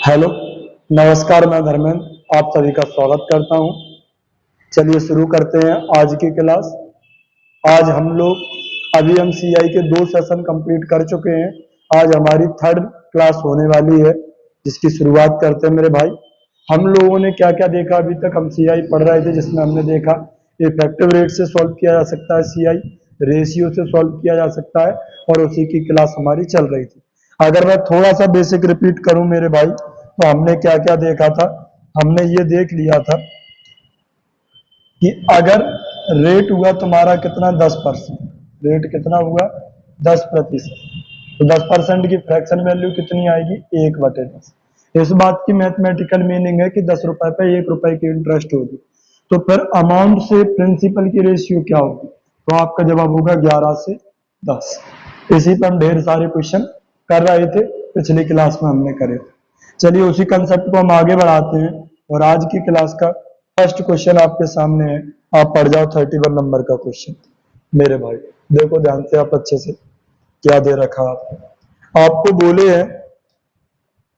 Hello, नमस्कार। मैं धर्मेंद्र आप सभी का स्वागत करता हूं। चलिए शुरू करते हैं आज की क्लास। आज हम लोग अभी हम सीआई के 2 सेशन कंप्लीट कर चुके हैं। आज हमारी थर्ड क्लास होने वाली है, जिसकी शुरुआत करते हैं मेरे भाई। हम लोगों ने क्या क्या देखा अभी तक? हम सीआई पढ़ रहे थे, जिसमें हमने देखा इफेक्टिव रेट से सॉल्व किया जा सकता है सीआई, रेशियो से सॉल्व किया जा सकता है, और उसी की क्लास हमारी चल रही थी। अगर मैं थोड़ा सा बेसिक रिपीट करूं मेरे भाई, तो हमने क्या क्या देखा था? हमने ये देख लिया था कि अगर रेट हुआ तुम्हारा कितना, 10%, रेट कितना हुआ, 10%, तो 10% की फ्रैक्शन वैल्यू कितनी आएगी, 1/10। इस बात की मैथमेटिकल मीनिंग है कि 10 रुपए पे 1 रुपए की इंटरेस्ट होगी। तो फिर अमाउंट से प्रिंसिपल की रेशियो क्या होगी? तो आपका जवाब होगा 11 से 10। इसी पर हम ढेर सारे क्वेश्चन कर रहे थे, पिछली क्लास में हमने करे थे। चलिए उसी कंसेप्ट को हम आगे बढ़ाते हैं, और आज की क्लास का फर्स्ट क्वेश्चन आपके सामने है। आप पढ़ जाओ 31 नंबर का क्वेश्चन मेरे भाई। देखो ध्यान से, आप अच्छे से क्या दे रखा आपको। आपको बोले हैं,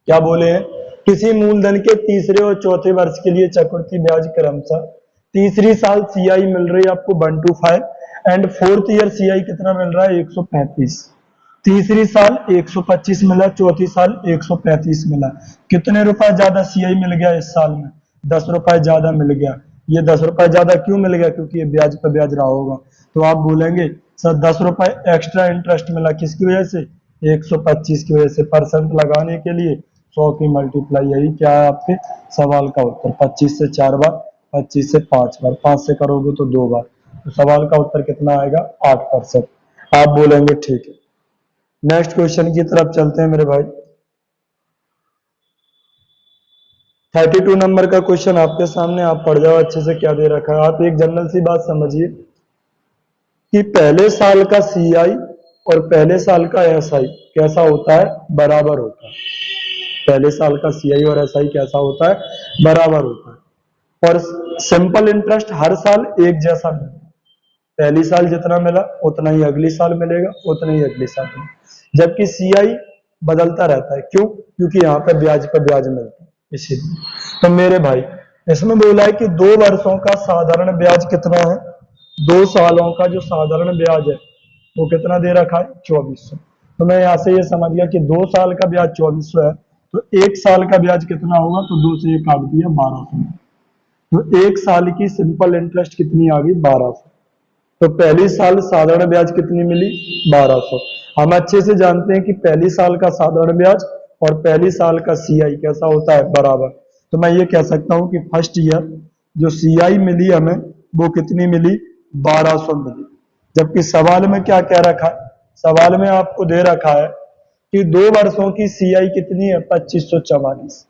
क्या बोले हैं? किसी मूलधन के तीसरे और चौथे वर्ष के लिए चक्रवृद्धि ब्याज क्रमशः तीसरी साल सीआई मिल रही है आपको 125, एंड फोर्थ ईयर सीआई कितना मिल रहा है, 135। तीसरी साल 125 मिला, चौथी साल 135 मिला। कितने रुपए ज्यादा सीआई मिल गया इस साल में? 10 रुपए ज्यादा मिल गया। ये 10 रुपए ज्यादा क्यों मिल गया? क्योंकि ये ब्याज पर ब्याज रहा होगा। तो आप बोलेंगे सर 10 रुपए एक्स्ट्रा इंटरेस्ट मिला, किसकी वजह से? 125 की वजह से। परसेंट लगाने के लिए 100 की मल्टीप्लाई, यही क्या है आपके सवाल का उत्तर। 25 से 4 बार, 25 से 5 बार, 5 से करोगे तो 2 बार। तो सवाल का उत्तर कितना आएगा? 8%। आप बोलेंगे ठीक है। नेक्स्ट क्वेश्चन की तरफ चलते हैं मेरे भाई। 32 नंबर का क्वेश्चन आपके सामने, आप पढ़ जाओ अच्छे से क्या दे रखा है। आप एक जनरल सी बात समझिए कि पहले साल का सीआई और पहले साल का एसआई कैसा होता है? बराबर होता है। पहले साल का सीआई और एसआई कैसा होता है? बराबर होता है। और सिंपल इंटरेस्ट हर साल एक जैसा मिलता है। पहली साल जितना मिला उतना ही अगली साल मिलेगा, उतना ही अगली साल मिलेगा। जबकि सीआई बदलता रहता है। क्यों? क्योंकि यहाँ पे ब्याज पर ब्याज मिलता है, इसीलिए। तो मेरे भाई, इसमें बोला है कि 2 वर्षों का साधारण ब्याज कितना है? 2 सालों का जो साधारण ब्याज है वो कितना दे रखा है? 2400। तो मैं यहाँ से ये समझ गया कि 2 साल का ब्याज 2400 है, तो 1 साल का ब्याज कितना होगा? तो 2 से 1 काट दिया, 1200। तो 1 साल की सिंपल इंटरेस्ट कितनी आ गई? 1200। तो पहली साल साधारण ब्याज कितनी मिली? 1200। हम अच्छे से जानते हैं कि पहली साल का साधारण ब्याज और पहली साल का सीआई कैसा होता है? बराबर। तो मैं ये कह सकता हूं कि फर्स्ट ईयर जो सीआई मिली हमें, वो कितनी मिली? 1200 मिली। जबकि सवाल में क्या कह रखा है? सवाल में आपको दे रखा है कि 2 वर्षों की सीआई कितनी है? 2544।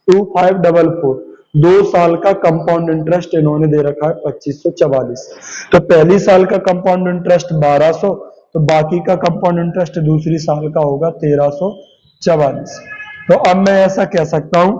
2544। 2 साल का कंपाउंड इंटरेस्ट इन्होंने दे रखा है 2544। तो पहली साल का कंपाउंड इंटरेस्ट 1200, तो बाकी का कंपाउंड इंटरेस्ट दूसरी साल का होगा 1344। तो अब मैं ऐसा कह सकता हूं,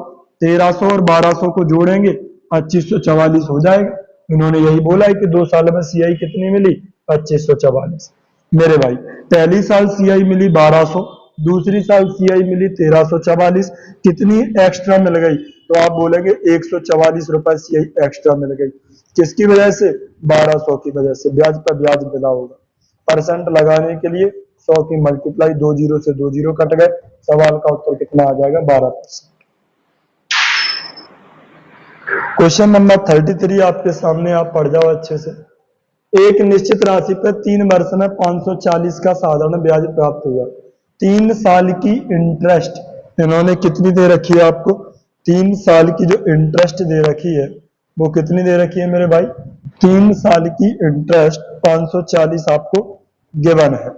1300 और 1200 को जोड़ेंगे 2544 हो जाएगा। इन्होंने यही बोला है कि 2 साल में सीआई कितनी मिली? 2544। मेरे भाई, पहली साल सीआई मिली 1200, दूसरी साल सीआई मिली 1344। कितनी एक्स्ट्रा मिल गई? तो आप बोलेंगे 144 रुपए सीआई एक्स्ट्रा मिल गई। किसकी वजह से? 1200 की वजह से। ब्याज पर ब्याज मिला होगा। परसेंट लगाने के लिए 100 की मल्टीप्लाई, 2 जीरो से 2 जीरो कट गए। सवाल का उत्तर कितना आ जाएगा? 12%। क्वेश्चन नंबर 33 आपके सामने, आप पढ़ जाओ अच्छे से। एक निश्चित राशि पर 3 वर्ष में 540 का साधारण ब्याज प्राप्त हुआ। 3 साल की इंटरेस्ट इन्होंने कितनी दे रखी है आपको? 3 साल की जो इंटरेस्ट दे रखी है वो कितनी दे रखी है मेरे भाई? 3 साल की इंटरेस्ट 540 आपको गिवन है।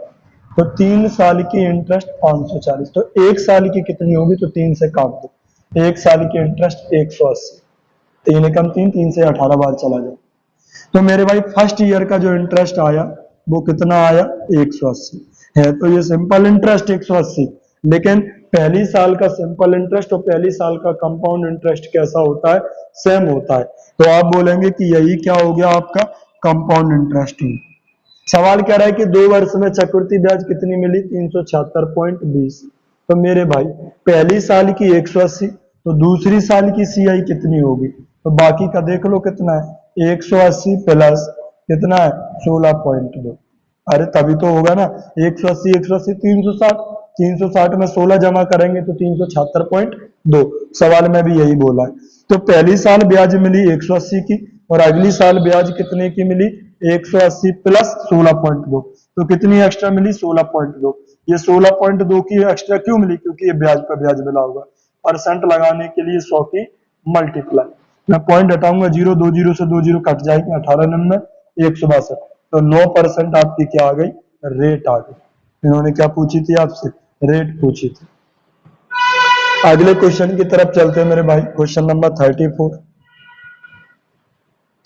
तो 3 साल की इंटरेस्ट 540, तो 1 साल की कितनी होगी? तो 3 से काट दो। 1 साल की इंटरेस्ट 180। 3 एकम 3, 3 से 18 बार चला जाए। तो मेरे भाई फर्स्ट ईयर का जो इंटरेस्ट आया वो कितना आया? 180 है। तो ये सिंपल इंटरेस्ट 180। लेकिन पहली साल का सिंपल इंटरेस्ट और पहली साल का कंपाउंड इंटरेस्ट कैसा होता है? सेम होता है। तो आप बोलेंगे कि यही क्या हो गया आपका? Compound interest. सवाल कह रहा है कि 2 वर्ष में चक्रवृद्धि ब्याज कितनी मिली? 376.20। तो मेरे भाई, पहली साल की 180 तो दूसरी साल की सीआई कितनी होगी? तो बाकी का देख लो कितना है, 180 प्लस कितना है, 16.2। अरे तभी तो होगा ना, 180 180 360, 360 में 16 जमा करेंगे तो 376.2। सवाल में भी यही बोला है। तो पहली साल ब्याज मिली 180 की, और अगली साल ब्याज कितने की मिली, 180 प्लस 16.2। तो कितनी एक्स्ट्रा मिली, 16.2। ये 16.2 की एक्स्ट्रा क्यों मिली? क्योंकि ये ब्याज पर ब्याज मिला होगा। परसेंट लगाने के लिए 100 की मल्टीप्लाई, मैं पॉइंट हटाऊंगा, जीरो, दो जीरो से दो जीरो कट जाएगी, 18 162। तो 9% आपकी क्या आ गई, रेट आ गई। इन्होंने क्या पूछी थी आपसे, रेट पूछी थी। अगले क्वेश्चन की तरफ चलते हैं मेरे भाई, क्वेश्चन नंबर 34।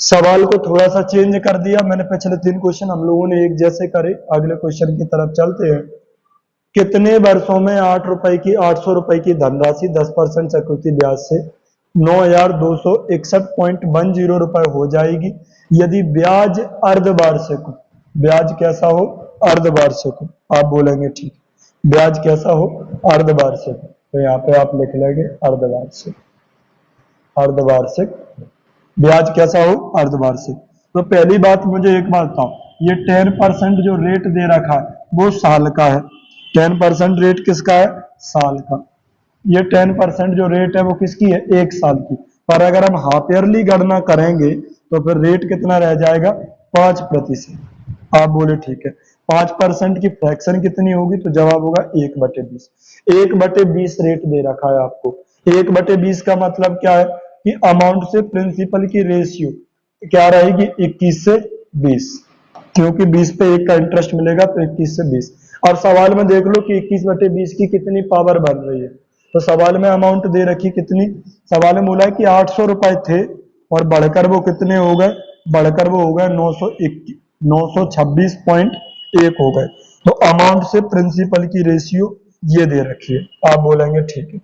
सवाल को थोड़ा सा चेंज कर दिया मैंने, पिछले 3 क्वेश्चन हम लोगों ने एक जैसे करे। अगले क्वेश्चन की तरफ चलते हैं। कितने वर्षों में 800 रुपए की धनराशि 10% चक्रवृद्धि ब्याज से 9261.10 रुपए हो जाएगी यदि ब्याज अर्धवार्षिक हो? ब्याज कैसा हो, अर्धवार्षिक हो। आप बोलेंगे ठीक, ब्याज कैसा हो, अर्धवार्षिक। तो यहाँ पे आप लिख लेंगे अर्धवार्षिक, अर्धवार्षिक ब्याज कैसा हो, अर्धवार्षिक। तो पहली बात मुझे एक बात बताओ, ये 10% जो रेट दे रखा है वो साल का है। 10% रेट किसका है, साल का। ये 10% जो रेट है वो किसकी है, 1 साल की। पर अगर हम हाफ ईयरली गणना करेंगे तो फिर रेट कितना रह जाएगा, 5%। आप बोले ठीक है, 5% की फ्रैक्शन कितनी होगी? तो जवाब होगा 1/20। 1/20 रेट दे रखा है आपको। 1/20 का मतलब क्या है कि अमाउंट से प्रिंसिपल की रेशियो क्या रहेगी, 21 से 20, क्योंकि 20 पे 1 का इंटरेस्ट मिलेगा, तो 21 से 20। और सवाल में देख लो कि 21/20 की कितनी पावर बन रही है। तो सवाल में अमाउंट दे रखी कितनी, सवाल में बोला है कि 800 रुपए थे और बढ़कर वो कितने हो गए, बढ़कर वो हो गए 926.1 हो गए। तो अमाउंट से प्रिंसिपल की रेशियो ये दे रखी है। आप बोलेंगे ठीक है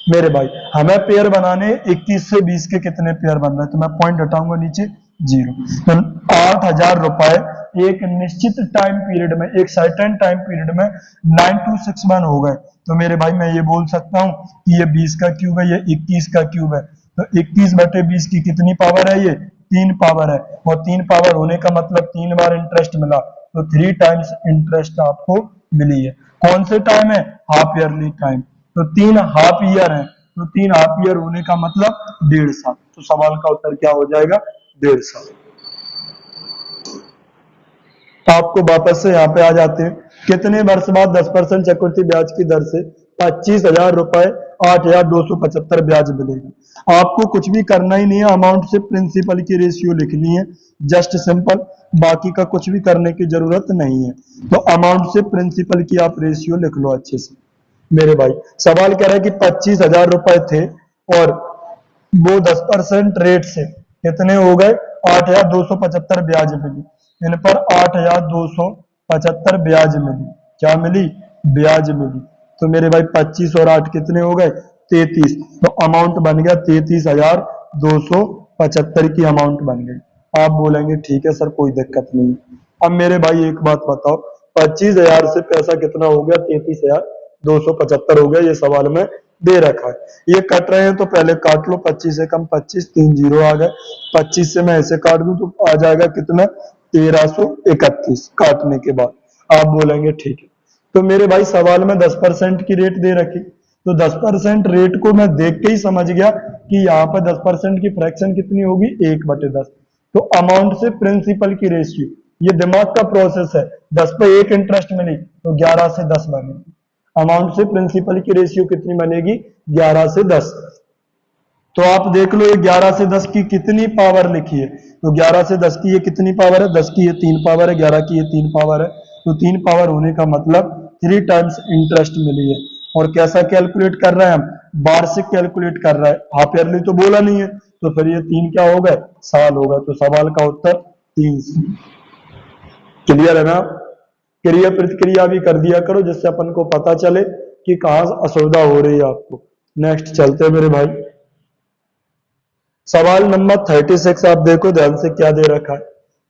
मेरे भाई, हमें पेयर बनाने 21 से 20 के कितने पेयर बन रहे हैं? तो मैं पॉइंट हटाऊंगा नीचे, जीरो। तो 8,000 रुपए एक निश्चित टाइम पीरियड में, एक सर्टेन टाइम पीरियड में 9261 हो गए। तो मेरे भाई मैं ये बोल सकता हूँ कि ये 20 का क्यूब है, ये 21 का क्यूब है। तो 21/20 की कितनी पावर है, ये 3 पावर है। और 3 पावर होने का मतलब 3 बार इंटरेस्ट मिला, तो 3 टाइम्स इंटरेस्ट आपको मिली है। कौन से टाइम है, हाफ ईयरली टाइम। तो 3 हाफ ईयर है, तो 3 हाफ ईयर होने का मतलब 1.5 साल। तो सवाल का उत्तर क्या हो जाएगा, 1.5 साल। तो आपको वापस से यहाँ पे आ जाते हैं। कितने वर्ष बाद 10% चक्रवृद्धि ब्याज की दर से 25,000 रुपए 8,275 ब्याज मिलेगा? आपको कुछ भी करना ही नहीं है, अमाउंट से प्रिंसिपल की रेशियो लिखनी है, जस्ट सिंपल। बाकी का कुछ भी करने की जरूरत नहीं है। तो अमाउंट से प्रिंसिपल की आप रेशियो लिख लो अच्छे से मेरे भाई। सवाल कह रहा है कि 25,000 रुपए थे और वो 10% रेट से कितने हो गए, 8,275 ब्याज मिली। इन पर 8,275 ब्याज मिली, क्या मिली, ब्याज मिली। तो मेरे भाई 25 और 8 कितने हो गए, 33। तो अमाउंट बन गया 33,275 की अमाउंट बन गई। आप बोलेंगे ठीक है सर कोई दिक्कत नहीं। अब मेरे भाई एक बात बताओ, 25,000 से पैसा कितना हो गया, 33,275 हो गया। ये सवाल में दे रखा है। ये कट रहे हैं तो पहले काट लो, 25 से कम 25, 3 जीरो आ गए। 25 से मैं ऐसे काट दूं तो आ जाएगा कितना, 1331 काटने के बाद। आप बोलेंगे ठीक है। तो मेरे भाई सवाल में 10% की रेट दे रखी, तो 10% रेट को मैं देख के ही समझ गया कि यहाँ पर 10% की फ्रैक्शन कितनी होगी, 1/10। तो अमाउंट से प्रिंसिपल की रेशियो, ये दिमाग का प्रोसेस है। 10 पे 1 इंटरेस्ट मिली तो 11 से 10 बनेगी। अमाउंट से प्रिंसिपल की रेशियो कितनी बनेगी, 11 से 10। तो आप देख लो ये 11 से 10 की कितनी पावर लिखी है। तो 11 से 10 की ये कितनी पावर है, 10 की ये 3 पावर है, 11 की ये 3 पावर है। तो 3 पावर होने का मतलब 3 टाइम्स इंटरेस्ट मिली है। और कैसा कैलकुलेट कर रहे हैं हम, वार्षिक कैलकुलेट कर रहा है, हाफ ईयरली तो बोला नहीं है। तो फिर ये 3 क्या हो गए, साल हो गए। तो सवाल का उत्तर 3 साल। क्लियर है ना? क्रिया प्रतिक्रिया भी कर दिया करो जिससे अपन को पता चले कि कहां असुविधा हो रही है आपको। नेक्स्ट चलते हैं मेरे भाई, सवाल नंबर 36। आप देखो ध्यान से क्या दे रखा है,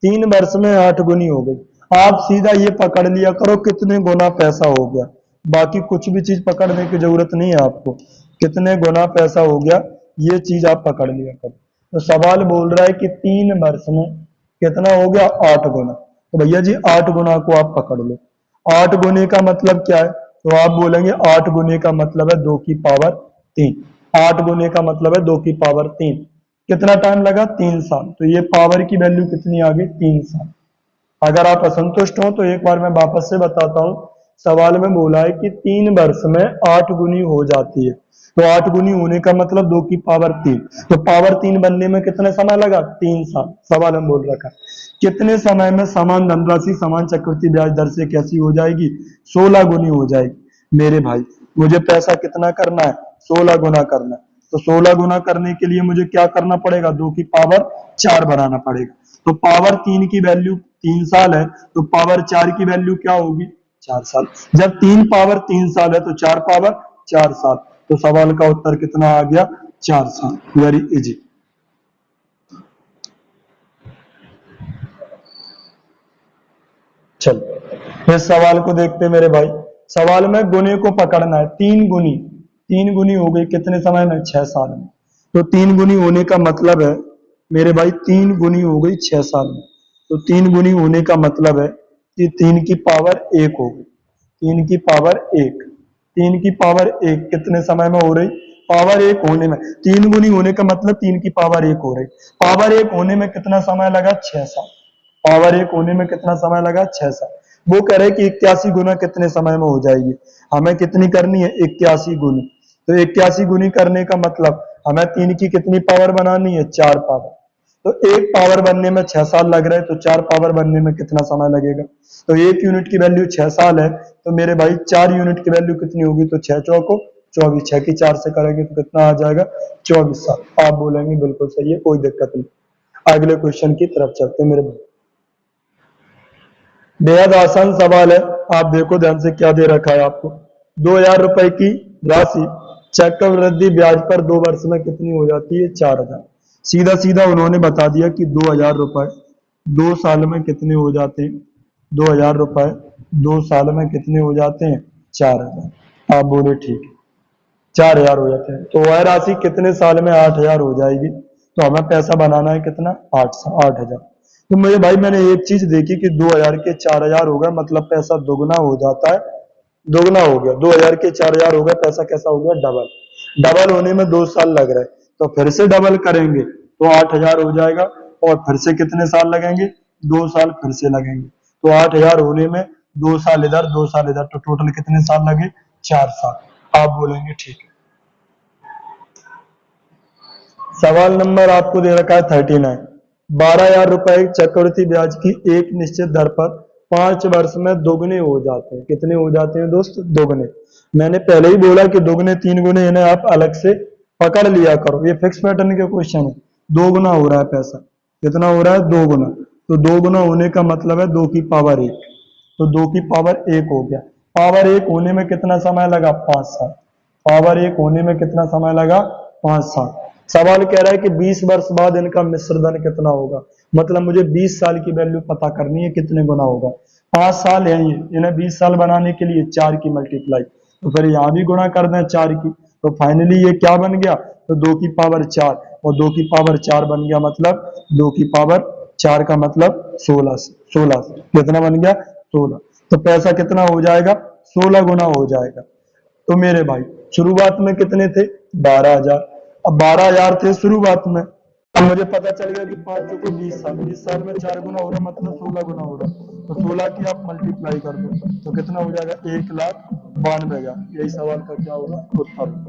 3 वर्ष में 8 गुनी हो गई। आप सीधा ये पकड़ लिया करो कितने गुना पैसा हो गया, बाकी कुछ भी चीज पकड़ने की जरूरत नहीं है आपको। कितने गुना पैसा हो गया, ये चीज आप पकड़ लिया करो। तो सवाल बोल रहा है कि 3 वर्ष में कितना हो गया, 8 गुना। तो भैया जी 8 गुना को आप पकड़ लो। 8 गुने का मतलब क्या है, तो आप बोलेंगे 8 गुने का मतलब है 2 की पावर 3। 8 गुने का मतलब है 2 की पावर 3। कितना टाइम लगा, 3 साल। तो ये पावर की वैल्यू कितनी आ गई, 3 साल। अगर आप असंतुष्ट हो तो एक बार मैं वापस से बताता हूँ। सवाल में बोला है कि 3 वर्ष में 8 गुनी हो जाती है। तो 8 गुनी होने का मतलब 2 की पावर 3। तो पावर 3 बनने में कितना समय लगा, 3 साल। सवाल में बोल रखा है कितने समय में समान धनराशि समान चक्रवृद्धि ब्याज दर से कैसी हो जाएगी, 16 गुनी हो जाएगी। मेरे भाई मुझे पैसा कितना करना है, 16 गुना करना है। तो 16 गुना करने के लिए मुझे क्या करना पड़ेगा, 2 की पावर 4 बनाना पड़ेगा। तो पावर 3 की वैल्यू 3 साल है, तो पावर 4 की वैल्यू क्या होगी, 4 साल। जब 3 पावर 3 साल है तो 4 पावर 4 साल। तो सवाल का उत्तर कितना आ गया, 4 साल। Very easy. चलो इस सवाल को देखते हैं मेरे भाई। सवाल में गुने को पकड़ना है, 3 गुनी। 3 गुनी हो गई कितने समय में, 6 साल में। तो 3 गुनी होने का मतलब है मेरे भाई, 3 गुनी हो गई 6 साल में। तो 3 गुनी होने का मतलब है कि 3 की पावर 1 हो गई। 3 की पावर 1, 3 की पावर 1 कितने समय में हो रही, पावर 1 होने में। 3 गुनी होने का मतलब 3 की पावर 1 हो रही। पावर 1 होने में कितना समय लगा, 6 साल। पावर 1 होने में कितना समय लगा, 6 साल। वो कह रहे कि 81 गुना कितने समय में हो जाएगी। हमें कितनी करनी है, 81 गुनी। तो 81 गुनी करने का मतलब हमें 3 की कितनी पावर बनानी है, 4 पावर। तो 1 पावर बनने में 6 साल लग रहे हैं, तो 4 पावर बनने में कितना समय लगेगा। तो 1 यूनिट की वैल्यू 6 साल है, तो मेरे भाई 4 यूनिट की वैल्यू कितनी होगी, तो 6 चौको 24, 6 की 4 से करेंगे तो कितना आ जाएगा, 24 साल। आप बोलेंगे बिल्कुल सही है, कोई दिक्कत नहीं। अगले क्वेश्चन की तरफ चलते हैं मेरे भाई। बेहद आसान सवाल है, आप देखो ध्यान से क्या दे रखा है आपको। 2,000 रुपए की राशि चक्रवृद्धि ब्याज पर 2 वर्ष में कितनी हो जाती है, 4,000। सीधा सीधा उन्होंने बता दिया कि 2,000 रुपए 2 साल में कितने हो जाते हैं, 2,000 रुपए 2 साल में कितने हो जाते हैं, 4,000। आप बोले ठीक है, 4,000 हो जाते हैं। तो वह राशि कितने साल में 8,000 हो जाएगी। तो हमें पैसा बनाना है कितना, 8,000। तो मेरे भाई मैंने एक चीज देखी कि 2,000 के 4,000 हो गया, मतलब पैसा दोगुना हो जाता है। दोगुना हो गया, 2,000 के 4,000 हो गया, पैसा कैसा हो गया, डबल। डबल होने में 2 साल लग रहे हैं, तो फिर से डबल करेंगे तो 8,000 हो जाएगा। और फिर से कितने साल लगेंगे, 2 साल फिर से लगेंगे। तो 8,000 होने में 2 साल इधर 2 साल इधर, तो टोटल कितने साल लगे, 4 साल। आप बोलेंगे ठीक है। सवाल नंबर आपको दे रखा है 39। 12,000 रुपए चक्रवृद्धि ब्याज की एक निश्चित दर पर 5 वर्ष में दोगुने हो जाते हैं। कितने हो जाते हैं दोस्त, दोगुने। मैंने पहले ही बोला कि दोगुने 3 गुने, इन्हें आप अलग से पकड़ लिया करो। ये फिक्स पैटर्न के क्वेश्चन है। 2 गुना हो रहा है पैसा, कितना हो रहा है, 2 गुना। तो 2 गुना होने का मतलब है 2 की पावर 1। तो 2 की पावर 1 हो गया। पावर 1 होने में कितना समय लगा, 5 साल। पावर 1 होने में कितना समय लगा, 5 साल। सवाल कह रहा है कि 20 वर्ष बाद इनका मिश्र धन कितना होगा। मतलब मुझे 20 साल की वैल्यू पता करनी है, कितने गुना होगा। 5 साल है ये, इन्हें 20 साल बनाने के लिए 4 की मल्टीप्लाई, तो फिर यहाँ भी गुणा कर दें 4 की। तो फाइनली ये क्या बन गया, तो 2 की पावर 4, और 2 की पावर 4 बन गया, मतलब 2 की पावर 4 का मतलब 16। 16 कितना बन गया, 16। तो पैसा कितना हो जाएगा, 16 गुना हो जाएगा। तो मेरे भाई शुरुआत में कितने थे, 12,000। अब 12,000 थे शुरुआत में। अब मुझे पता चल गया कि 5 चौको 20 साल, 20 साल में 4 गुना हो रहा, मतलब 16 गुना हो रहा। तो 16 की आप मल्टीप्लाई कर दो, तो कितना हो जाएगा, 1,92,000। यही सवाल का क्या होगा, उत्तर होगा।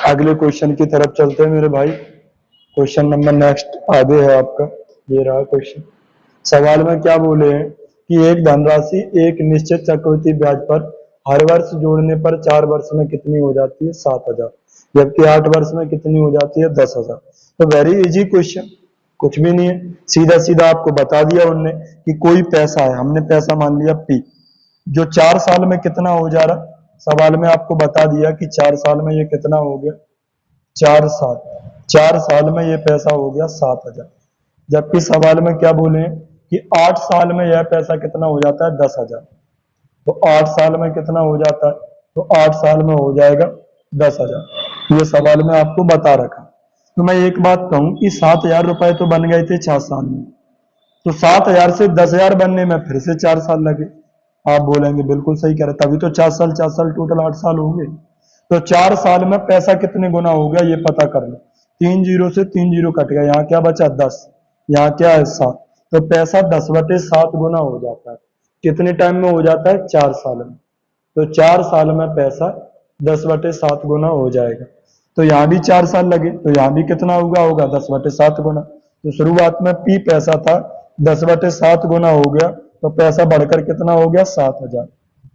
अगले क्वेश्चन की तरफ चलते हैं मेरे भाई। क्वेश्चन नंबर नेक्स्ट आगे है आपका, ये रहा क्वेश्चन। सवाल में क्या बोले हैं कि एक धनराशि एक निश्चित चक्रवृद्धि ब्याज पर हर वर्ष जोड़ने पर 4 वर्ष में कितनी हो जाती है, 7,000। जबकि 8 वर्ष में कितनी हो जाती है, 10,000। तो वेरी इजी क्वेश्चन, कुछ भी नहीं है। सीधा सीधा आपको बता दिया उनने कि कोई पैसा है, हमने पैसा मान लिया पी, जो 4 साल में कितना हो जा रहा। सवाल में आपको बता दिया कि 4 साल में ये कितना हो गया, 4 साल। 4 साल में ये पैसा हो गया 7,000। जबकि सवाल में क्या बोले हैं कि 8 साल में यह पैसा कितना हो जाता है, 10,000। तो 8 साल में कितना हो जाता है, तो 8 साल में हो जाएगा 10,000। ये सवाल में आपको बता रखा। तो मैं एक बात कहूं कि 7,000 रुपए तो बन गए थे 4 साल में, तो 7,000 से 10,000 बनने में फिर से 4 साल लगे। आप बोलेंगे बिल्कुल सही कह रहे, तभी तो 4 साल टोटल 8 साल होंगे। तो 4 साल में पैसा कितने गुना हो गया ये पता कर लो। 3 जीरो से 3 जीरो कट गया, यहाँ क्या बचा 10, यहाँ क्या है 7। तो पैसा 10/7 गुना हो जाता है। कितने टाइम में हो जाता है, 4 साल में। तो 4 साल में पैसा 10/7 गुना हो जाएगा। तो यहाँ भी 4 साल लगे, तो यहाँ भी कितना होगा 10/7 गुना। तो शुरुआत में पी पैसा था 10/7 गुना हो गया, तो पैसा बढ़कर कितना हो गया 7,000।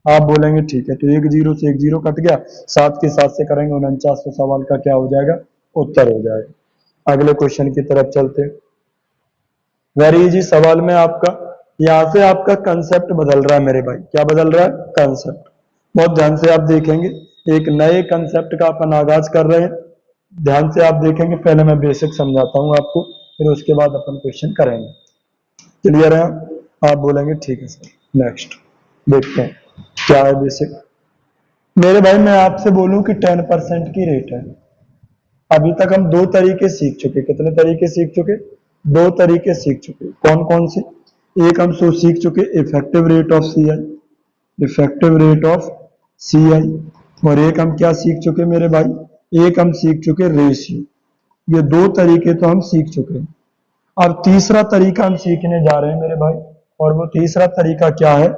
आप बोलेंगे ठीक है, तो 1 जीरो से 1 जीरो कट गया, 7 के 7 से करेंगे 49, तो सवाल का क्या हो जाएगा, उत्तर हो जाएगा। अगले क्वेश्चन की तरफ चलते। वेरी इजी सवाल में आपका यहाँ से आपका कंसेप्ट बदल रहा है मेरे भाई। क्या बदल रहा है, कंसेप्ट। बहुत ध्यान से आप देखेंगे, एक नए कंसेप्ट का अपन आगाज कर रहे हैं। ध्यान से आप देखेंगे, पहले मैं बेसिक समझाता हूँ आपको, फिर उसके बाद अपन क्वेश्चन करेंगे। क्लियर है, आप बोलेंगे ठीक है सर। नेक्स्ट देखते हैं क्या है बेसिक। मेरे भाई मैं आपसे बोलूं कि 10% की रेट है। अभी तक हम 2 तरीके सीख चुके। कितने तरीके सीख चुके, 2 तरीके सीख चुके। कौन कौन से, एक हम सो सीख चुके effective rate of C I, effective rate of C I. और एक हम क्या सीख चुके मेरे भाई, एक हम सीख चुके रेशियो। ये 2 तरीके तो हम सीख चुके हैं। अब तीसरा तरीका हम सीखने जा रहे हैं मेरे भाई, और वो तीसरा तरीका क्या है,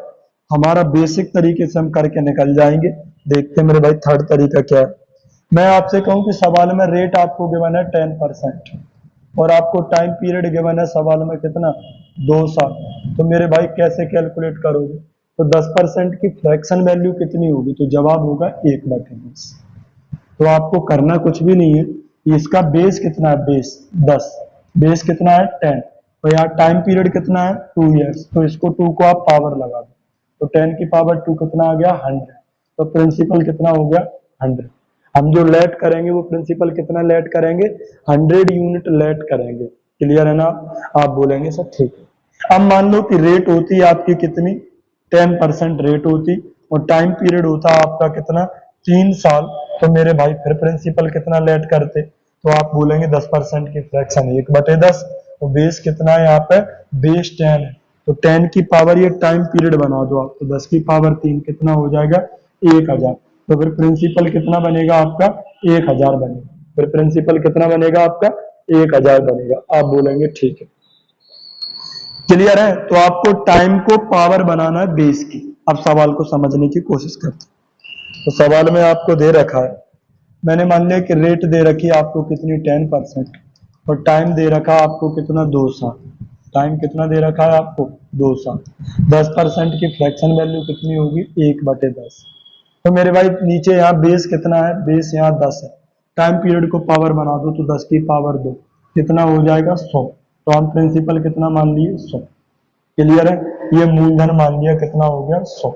हमारा बेसिक तरीके से हम करके निकल जाएंगे। देखते हैं मेरे भाई थर्ड तरीका क्या है। मैं आपसे कहूं कि सवाल में रेट आपको गिवन है 10% और आपको टाइम पीरियड गिवन है सवाल में कितना, 2 साल। तो मेरे भाई कैसे कैलकुलेट करोगे, तो 10% की फ्रैक्शन वैल्यू कितनी होगी, तो जवाब होगा 1/10। तो आपको करना कुछ भी नहीं है, इसका बेस कितना है, बेस 10, बेस कितना है 10, और यहाँ टाइम पीरियड कितना है 2 इयर्स, तो इसको 2 को आप पावर लगा दो, तो 10 की पावर 2 कितना आ गया 100। तो प्रिंसिपल कितना हो गया 100। हम जो लेट करेंगे वो प्रिंसिपल कितना लेट करेंगे, 100 यूनिट लेट करेंगे। क्लियर है ना, आप बोलेंगे सर ठीक है। अब मान लो कि रेट होती है आपकी कितनी, 10% रेट होती, और टाइम पीरियड होता आपका कितना, 3 साल। तो मेरे भाई फिर प्रिंसिपल कितना लेट करते, तो आप बोलेंगे 10% की फ्रैक्शन 1/10, तो बेस कितना है यहाँ पे, बेस 10 है। तो 10 की पावर ये टाइम पीरियड बना दो आप, तो 10 की पावर 3 कितना हो जाएगा 1,000। तो फिर प्रिंसिपल कितना बनेगा आपका 1,000 बनेगा। फिर प्रिंसिपल कितना बनेगा आपका 1,000 बनेगा। आप बोलेंगे ठीक है। क्लियर है, तो आपको टाइम को पावर बनाना है बेस की। अब सवाल को समझने की कोशिश करते हैं। तो सवाल में आपको दे रखा है, मैंने मान लिया कि रेट दे रखी है आपको कितनी 10% और टाइम दे रखा है आपको कितना 2 साल। टाइम कितना दे रखा है आपको 2 साल। 10% की फ्रैक्शन वैल्यू कितनी होगी 1/10। तो मेरे भाई नीचे यहाँ बेस कितना है, बेस यहाँ 10 है। टाइम पीरियड को पावर बना दो तो 10 की पावर 2 कितना हो जाएगा 100। तो हम प्रिंसिपल कितना मान लिए 100। क्लियर है, ये मूलधन मान लिया कितना हो गया 100।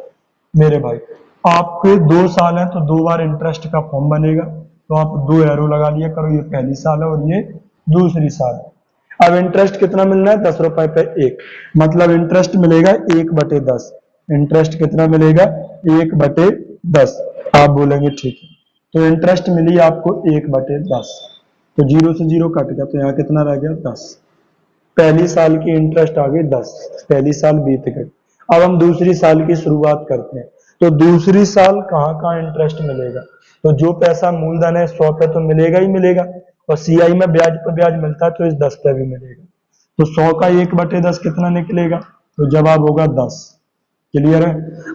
मेरे भाई आपके 2 साल है तो 2 बार इंटरेस्ट का फॉर्म बनेगा, तो आप 2 एरो लगा लिया करो, ये पहली साल है और ये दूसरी साल है। अब इंटरेस्ट कितना मिलना है 10 रुपए पे 1, मतलब इंटरेस्ट मिलेगा 1/10। इंटरेस्ट कितना मिलेगा 1/10। आप बोलेंगे ठीक है, तो इंटरेस्ट मिली आपको 1/10। तो 0 से 0 कट गया, तो यहाँ कितना रह गया 10। पहली साल की इंटरेस्ट आ गई 10, पहली साल बीत गई। अब हम दूसरी साल की शुरुआत करते हैं। तो दूसरी साल कहाँ कहाँ इंटरेस्ट मिलेगा, तो जो पैसा मूलधन है 100 पे तो मिलेगा ही मिलेगा, और सीआई में ब्याज पर ब्याज मिलता है तो इस 10 पे भी मिलेगा। तो 100 का 1/10 कितना निकलेगा, तो जवाब होगा 10। क्लियर है,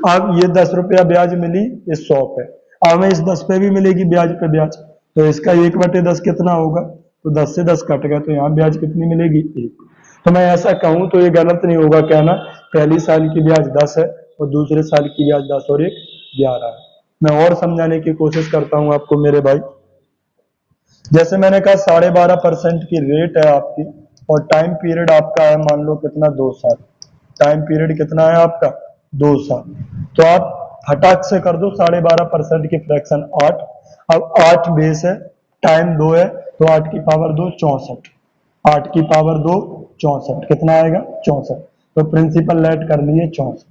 अब ये 10 रुपया ब्याज मिली इस 100 पे, अब हमें इस 10 पे भी मिलेगी ब्याज पे ब्याज, तो इसका 1/10 कितना होगा, तो 10 से 10 कट गया, तो यहाँ ब्याज कितनी मिलेगी 1। तो मैं ऐसा कहूं तो ये गलत नहीं होगा कहना, पहली साल की ब्याज 10 है और दूसरे साल की ब्याज 10 और 1 11 है। मैं और समझाने की कोशिश करता हूं आपको मेरे भाई। जैसे मैंने कहा 12.5% की रेट है आपकी, और टाइम पीरियड आपका है मान लो कितना 2 साल। टाइम पीरियड कितना है आपका 2 साल। तो आप फटाक से कर दो 12.5% की फ्रैक्शन 8। अब 8 बेस है, टाइम 2 है, तो 8 की पावर 2 64, 8 की पावर 2 64, कितना आएगा 64। तो प्रिंसिपल लेट कर लिए 64।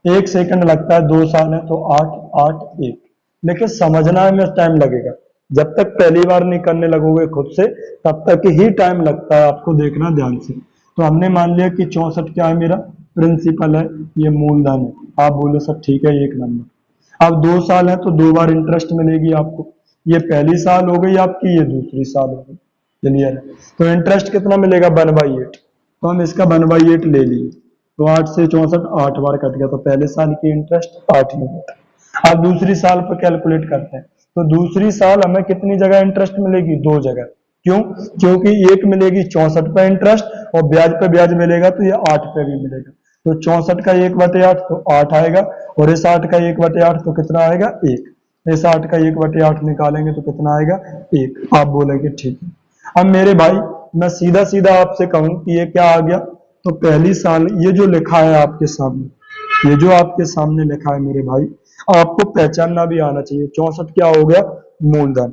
1 सेकंड लगता है, 2 साल है तो 8 8 1। लेकिन समझना में टाइम लगेगा, जब तक पहली बार नहीं करने लगोगे खुद से तब तक ही टाइम लगता है, आपको देखना ध्यान से। तो हमने मान लिया कि 64 क्या है, मेरा प्रिंसिपल है, ये मूलधन है। आप बोले सर ठीक है, 1 नंबर। अब 2 साल है तो 2 बार इंटरेस्ट मिलेगी आपको। ये पहली साल हो गई आपकी, ये दूसरी साल हो गई। क्लियर है? तो इंटरेस्ट कितना मिलेगा 1/8। तो हम इसका 1/8 ले लिए, तो 8 से 64 8 बार कट गया, तो पहले साल की इंटरेस्ट 8 यूनिट। अब दूसरी साल पर कैलकुलेट करते हैं, तो दूसरी साल हमें कितनी जगह इंटरेस्ट मिलेगी, 2 जगह। क्यों? क्योंकि एक मिलेगी 64 पे इंटरेस्ट और ब्याज पे ब्याज मिलेगा, तो ये 8 पे भी मिलेगा। तो 64 का 1/8 तो 8 आएगा, और इस 8 का 1/8 तो कितना आएगा 1। इस 8 का 1/8 निकालेंगे तो कितना आएगा 1। आप बोलेंगे ठीक है। अब मेरे भाई मैं सीधा सीधा आपसे कहूं कि ये क्या आ गया, तो पहली साल ये जो लिखा है आपके सामने, ये जो आपके सामने लिखा है मेरे भाई, आपको पहचानना भी आना चाहिए। 64 क्या हो गया, मूलधन।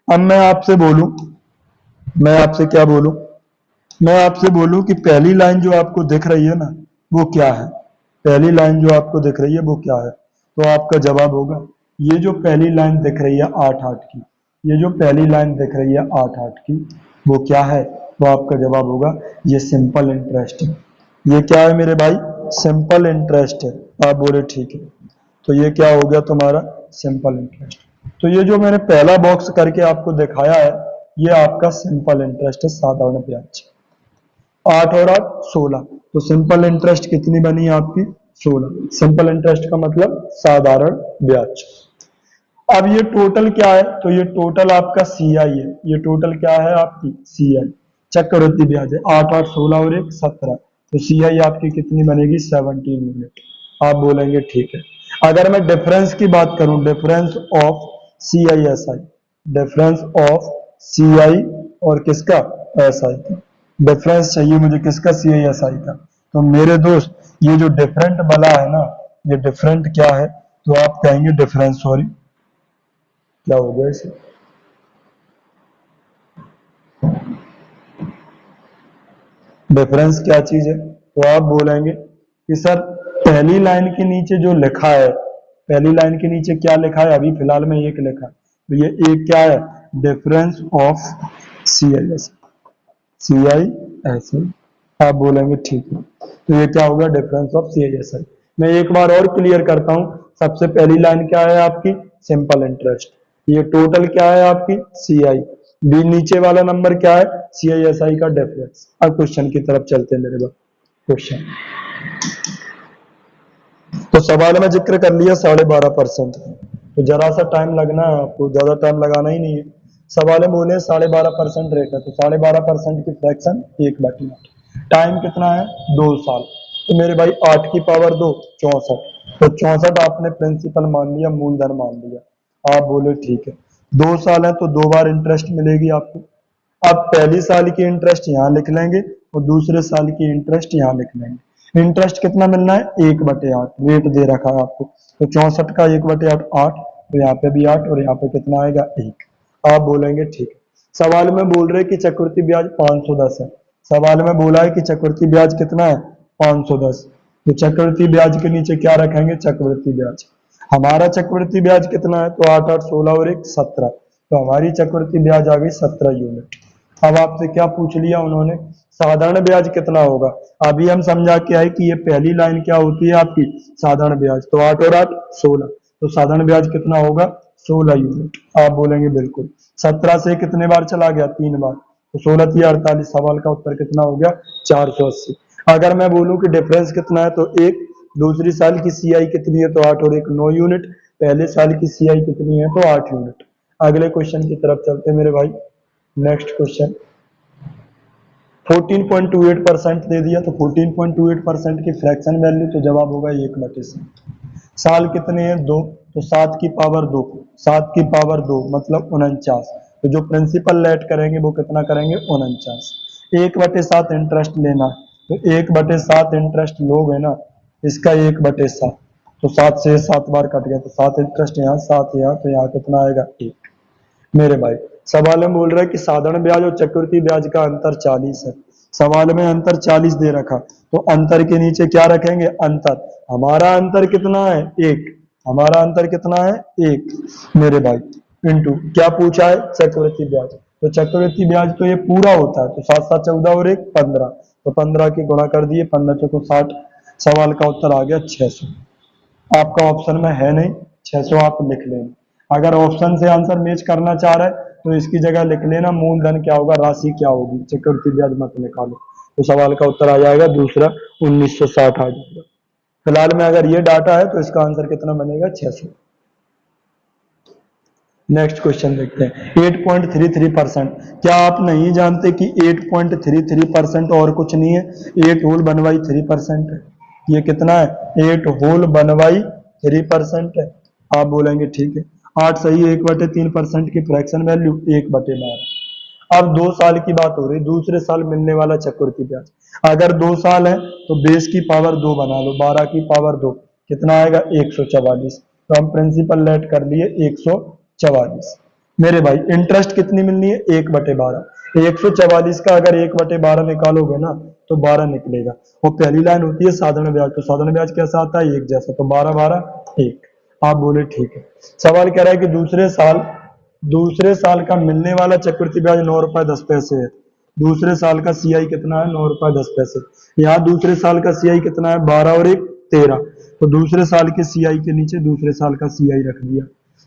अब मैं आपसे क्या बोलूं, मैं आपसे बोलूं कि पहली लाइन जो आपको दिख रही है ना, वो क्या है। पहली लाइन जो आपको दिख रही है वो क्या है, तो आपका जवाब होगा ये जो पहली लाइन दिख रही है 8 8 की, ये जो पहली लाइन दिख रही है 8 8 की, वो क्या है, तो आपका जवाब होगा ये सिंपल इंटरेस्ट है। ये क्या है मेरे भाई, सिंपल इंटरेस्ट है। आप बोले ठीक है, तो ये क्या हो गया तुम्हारा सिंपल इंटरेस्ट। तो ये जो मैंने पहला बॉक्स करके आपको दिखाया है, ये आपका सिंपल इंटरेस्ट है, साधारण ब्याज। 8 और 8 16, तो सिंपल इंटरेस्ट कितनी बनी आपकी 16। सिंपल इंटरेस्ट का मतलब साधारण ब्याज। अब ये टोटल क्या है, तो ये टोटल आपका सीआई है। ये टोटल क्या है आपकी सीआई, चक्रवृद्धि ब्याज है। 8 8 16 और 1 17, तो सीआई आपकी कितनी बनेगी 17 यूनिट। आप बोलेंगे ठीक है। अगर मैं डिफरेंस की बात करूं, difference of CI S I, difference of CI और किसका एस आई का, डिफरेंस चाहिए मुझे किसका सीआई एस आई का। तो मेरे दोस्त ये जो डिफरेंट वाला है ना, ये डिफरेंट क्या है, तो आप कहेंगे डिफरेंस, सॉरी क्या हो गया इसे, डिफरेंस क्या चीज है, तो आप बोलेंगे कि सर पहली लाइन के नीचे जो लिखा है, पहली लाइन के नीचे क्या लिखा है, अभी फिलहाल में एक लिखा है, तो ये एक क्या है, difference of C I S, C I S I. आप बोलेंगे ठीक है, तो ये क्या होगा difference of C I S I. मैं एक बार और क्लियर करता हूं, सबसे पहली लाइन क्या है आपकी सिंपल इंटरेस्ट, ये टोटल क्या है आपकी सी आई, बी नीचे वाला नंबर क्या है सी आई एस आई का डिफरेंस। अब क्वेश्चन की तरफ चलते हैं मेरे पास। क्वेश्चन तो सवाल में जिक्र कर लिया 12.5%, तो जरा सा टाइम लगना है आपको, ज्यादा टाइम लगाना ही नहीं है। सवाल में बोले 12.5% रेट है, तो 12.5% की फ्रैक्शन 1/8, टाइम कितना है 2 साल। तो मेरे भाई 8 की पावर 2 64, तो 64 आपने प्रिंसिपल मान लिया, मूलधन मान लिया। आप बोले ठीक है। 2 साल है तो 2 बार इंटरेस्ट मिलेगी आपको। अब पहली साल की इंटरेस्ट यहाँ लिख लेंगे और दूसरे साल की इंटरेस्ट यहाँ लिख लेंगे। इंटरेस्ट कितना मिलना है 1/8, रेट दे रखा है आपको, तो 64 का 1/8 8, तो यहाँ पे भी 8 और यहाँ पे कितना आएगा 1। आप बोलेंगे ठीक है। सवाल में बोल रहे कि चक्रवृद्धि ब्याज 510 है, सवाल में बोला है कि चक्रवृद्धि ब्याज कितना है 510, तो चक्रवृद्धि ब्याज के नीचे क्या रखेंगे चक्रवृद्धि ब्याज। हमारा चक्रवृद्धि ब्याज कितना है, तो 8 8 16 और 1 17, तो हमारी चक्रवृद्धि ब्याज आ गई 17 यूनिट। अब आपसे क्या पूछ लिया उन्होंने, साधारण ब्याज कितना होगा। अभी हम समझा के आए कि ये पहली लाइन क्या होती है आपकी साधारण ब्याज, तो 8 और 8 16, तो साधारण ब्याज कितना होगा 16 यूनिट। आप बोलेंगे बिल्कुल। 17 से कितने बार चला गया 3 बार, तो 16 3 48, सवाल का उत्तर कितना हो गया 480। अगर मैं बोलूं कि डिफरेंस कितना है, तो एक दूसरी साल की सीआई कितनी है, तो 8 और 1 9 यूनिट, पहले साल की सीआई कितनी है, तो 8 यूनिट। अगले क्वेश्चन की तरफ चलते हैं मेरे भाई। नेक्स्ट क्वेश्चन 14.28% दे दिया, तो 14.28% की फ्रैक्शन वैल्यू, तो जवाब होगा 1/7। साल कितने हैं 2, तो 7 की पावर 2, 7 की पावर 2 मतलब 49, तो जो प्रिंसिपल लेट करेंगे वो कितना करेंगे 49। 1/7 इंटरेस्ट लेना, तो 1/7 इंटरेस्ट लोग है ना, इसका 1/7, तो 7 से 7 बार कट गया, तो 7 इंटरेस्ट यहाँ 7 यहाँ, तो यहाँ कितना आएगा 1। मेरे भाई सवाल में बोल रहा है कि साधारण ब्याज और चक्रवृद्धि ब्याज का अंतर 40 है, सवाल में अंतर 40 दे रखा, तो अंतर के नीचे क्या रखेंगे, अंतर। हमारा अंतर कितना है, 1। हमारा अंतर कितना है, 1 मेरे भाई। इंटू क्या पूछा है, चक्रवृद्धि ब्याज। तो चक्रवृद्धि ब्याज तो ये पूरा होता है, तो 7 7 14 और 1 15, तो 15 की गुणा कर दिए, 15 चौको 60। सवाल का उत्तर आ गया 600। आपका ऑप्शन में है नहीं, 600 आप लिख लेना। अगर ऑप्शन से आंसर मैच करना चाह रहा है तो इसकी जगह लिख लेना मूलधन क्या होगा, राशि क्या होगी, चक्रवृद्धि ब्याज मत निकालो। तो सवाल का उत्तर आ जाएगा दूसरा 1960 आ जाएगा। फिलहाल में अगर ये डाटा है तो इसका आंसर कितना बनेगा, 600। नेक्स्ट क्वेश्चन देखते हैं, 8.33%। क्या आप नहीं जानते कि 8.33% और कुछ नहीं है, 8 होल 1/3% है। ये कितना है, 8 होल 1/3% है। आप बोलेंगे ठीक है, 8 सही, 1/3% की फ्रैक्शन वैल्यू 1/12। अब 2 साल की बात हो रही, दूसरे साल मिलने वाला चक्रवृद्धि ब्याज। अगर 2 साल है तो बेस की पावर 2 बना लो, 12 की पावर 2 कितना आएगा, 144। तो हम प्रिंसिपल लेट कर लिए 144। मेरे भाई इंटरेस्ट कितनी मिलनी है, 1/12। 144 का अगर 1/12 निकालोगे ना तो 12 निकलेगा। और पहली लाइन होती है साधारण ब्याज, तो साधारण ब्याज कैसा आता है, एक जैसा, तो 12 12 1। आप बोले ठीक है। सवाल कह रहा है कि दूसरे साल का मिलने वाला चक्रवृद्धि ब्याज 9 रुपए 10 पैसे है। दूसरे साल का सीआई कितना है, 9 रुपए 10 पैसे। यहाँ दूसरे साल का सीआई कितना है, 12 और 1 13। तो दूसरे साल के सीआई के नीचे दूसरे साल का सीआई रख दिया।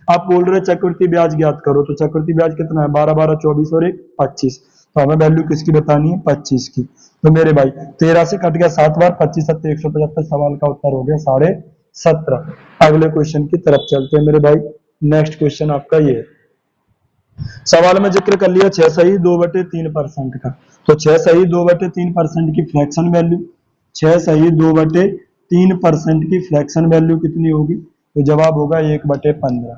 आप बोल रहे चक्रवृद्धि ब्याज ज्ञात करो, तो चक्रवृद्धि ब्याज कितना है, 12 12 24 और 1 25। तो हमें वैल्यू किसकी बतानी है, 25 की। तो मेरे भाई 13 से कट गया 7 बार, 25 7 175। सवाल का उत्तर हो गया 17.5। अगले क्वेश्चन की तरफ चलते हैं मेरे भाई। नेक्स्ट क्वेश्चन आपका ये है, सवाल में जिक्र कर लिया 6 सही 2/3% का। तो 6 सही 2/3% की फ्रैक्शन वैल्यू, 6 सही 2/3% की फ्रैक्शन वैल्यू कितनी होगी, तो जवाब होगा 1/15।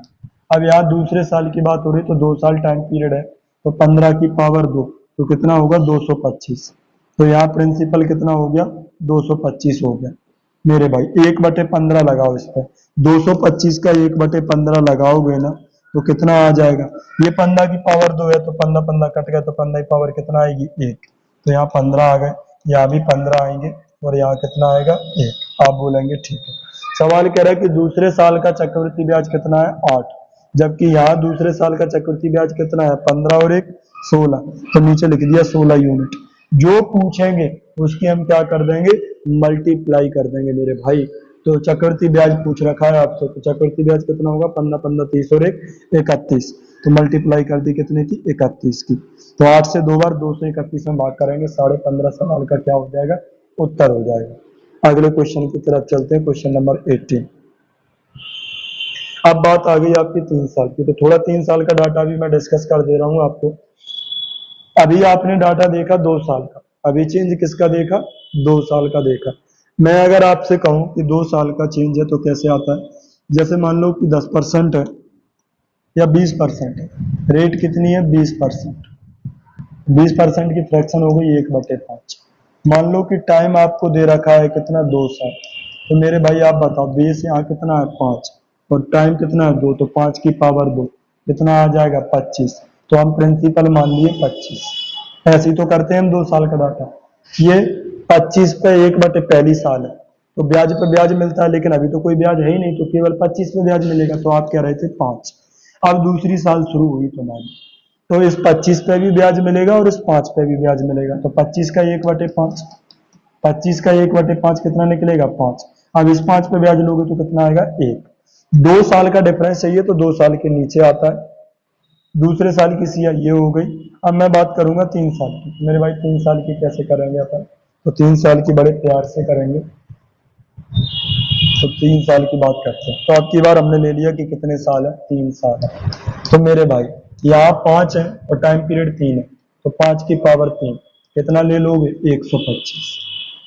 अब यहाँ दूसरे साल की बात हो रही, तो 2 साल टाइम पीरियड है, तो 15 की पावर 2, तो कितना होगा 225। तो यहाँ प्रिंसिपल कितना हो गया, 225 हो गया। मेरे भाई 1/15 लगाओ इस पे, 225 का 1/15 लगाओगे ना तो कितना आ जाएगा, ये 15 की पावर 2 है, तो 15 15 कट गया, तो 15 की पावर कितना आएगी, 1। तो यहाँ 15 आ गए, यहाँ भी 15 आएंगे, और यहाँ कितना आएगा, 1। आप बोलेंगे ठीक है। सवाल कह रहा है कि दूसरे साल का चक्रवृद्धि ब्याज कितना है, 8। जबकि यहाँ दूसरे साल का चक्रवृद्धि ब्याज कितना है, 15 और 1 16। तो नीचे लिख दिया 16 यूनिट। जो पूछेंगे उसकी हम क्या कर देंगे, मल्टीप्लाई कर देंगे मेरे भाई। तो चक्रवृद्धि ब्याज पूछ रखा है आपसे, तो चक्रवृद्धि ब्याज कितना होगा, 15 15 30 और 1 31। तो मल्टीप्लाई कर दी कितने की, 31 की। तो 8 से 2 बार 231 में भाग करेंगे, 15.5 सवाल का क्या हो जाएगा, उत्तर हो जाएगा। अगले क्वेश्चन की तरफ चलते हैं, क्वेश्चन नंबर 18। अब बात आ गई आपकी 3 साल की, तो थोड़ा 3 साल का डाटा भी मैं डिस्कस कर दे रहा हूँ आपको। अभी आपने डाटा देखा 2 साल का, अभी चेंज किसका देखा, 2 साल का देखा। मैं अगर आपसे कहूं कि 2 साल का चेंज है तो कैसे आता है, जैसे मान लो कि 10% है या 20% है, रेट कितनी है, 20%। 20% की फ्रैक्शन हो गई 1/5। मान लो कि टाइम आपको दे रखा है कितना, 2 साल। तो मेरे भाई आप बताओ, बेस यहाँ कितना है, 5, और टाइम कितना है, 2, तो 5 की पावर 2 कितना आ जाएगा, 25। तो हम प्रिंसिपल मान लिए 25। ऐसे ही तो करते हैं हम 2 साल का डाटा। ये 25 पे 1/पहली साल है, तो ब्याज पे ब्याज मिलता है, लेकिन अभी तो कोई ब्याज है ही नहीं, तो केवल 25 पे ब्याज मिलेगा। तो आप कह रहे थे 5। अब दूसरी साल शुरू हुई तुम्हारी, तो इस 25 पे भी ब्याज मिलेगा और इस 5 पे भी ब्याज मिलेगा। तो 25 का 1/5, 25 का 1/5 कितना निकलेगा, 5। अब इस 5 पे ब्याज लोगे तो कितना आएगा, 1। 2 साल का डिफरेंस चाहिए तो 2 साल के नीचे आता है। दूसरे साल की सीआई ये हो गई। अब मैं बात करूंगा 3 साल की। मेरे भाई 3 साल की कैसे करेंगे अपन, तो 3 साल की बड़े प्यार से करेंगे। तो 3 साल की बात करते हैं, तो अब की बार हमने ले लिया कि कितने साल है, 3 साल है। तो मेरे भाई यहाँ 5 है और टाइम पीरियड 3 है, तो 5 की पावर 3 कितना ले लोगे, 125।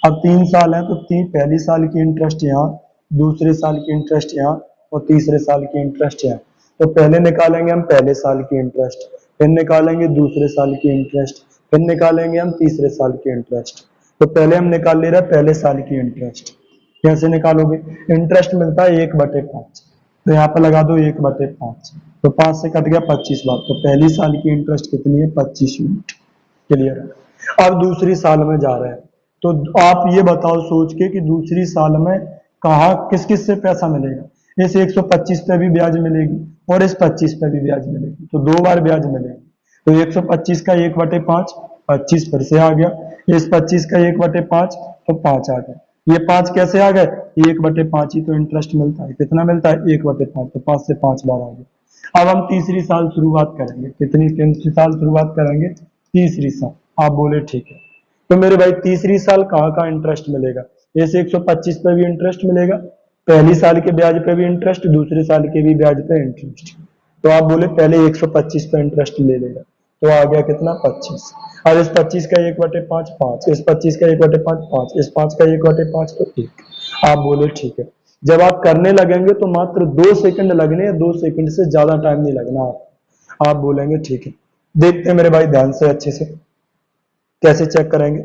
अब 3 साल है तो पहली साल की इंटरेस्ट यहाँ, दूसरे साल की इंटरेस्ट यहाँ, और तीसरे साल की इंटरेस्ट यहाँ। तो पहले निकालेंगे हम पहले साल की इंटरेस्ट, फिर निकालेंगे दूसरे साल की इंटरेस्ट, फिर निकालेंगे हम तीसरे साल की इंटरेस्ट। तो पहले हम निकाल ले रहे हैं पहले साल की इंटरेस्ट। कैसे निकालोगे, इंटरेस्ट मिलता है 1/5, तो यहाँ पर लगा दो 1/5। तो 5 से कट गया 25 बार, तो पहली साल की इंटरेस्ट कितनी है, 25 यूनिट। क्लियर है। अब दूसरी साल में जा रहे हैं, तो आप ये बताओ सोच के कि दूसरी साल में कहाँ किस किस से पैसा मिलेगा। इस 125 पे भी ब्याज मिलेगी और इस 25 पे भी ब्याज मिलेगी, तो दो बार ब्याज मिलेगी। तो 125 का 1/5 25 फिर से आ गया, इस 25 का 1/5 तो 5 आ गया। ये 5 कैसे आ गए, 1/5 ही तो इंटरेस्ट मिलता है, कितना मिलता है 1/5, तो 5 से 5 बार आ गया। अब हम तीसरी साल शुरुआत करेंगे, कितनी तीसरी साल शुरुआत करेंगे, तीसरी साल। आप बोले ठीक है। तो मेरे भाई तीसरी साल कहाँ का इंटरेस्ट मिलेगा, जैसे 125 पे भी इंटरेस्ट मिलेगा, पहली साल के ब्याज पे भी इंटरेस्ट, दूसरे साल के भी ब्याज पे इंटरेस्ट। तो आप बोले पहले 125 पे इंटरेस्ट ले लेगा, तो आ गया कितना 25। अब इस 25 का 1/5 5, इस 25 का 1/5 5, इस 5 का 1/5 तो 1। आप बोले ठीक है। जब आप करने लगेंगे तो मात्र 2 सेकंड लगने हैं, 2 सेकंड से ज्यादा टाइम नहीं लगना। आप बोलेंगे ठीक है। देखते हैं मेरे भाई ध्यान से अच्छे से कैसे चेक करेंगे।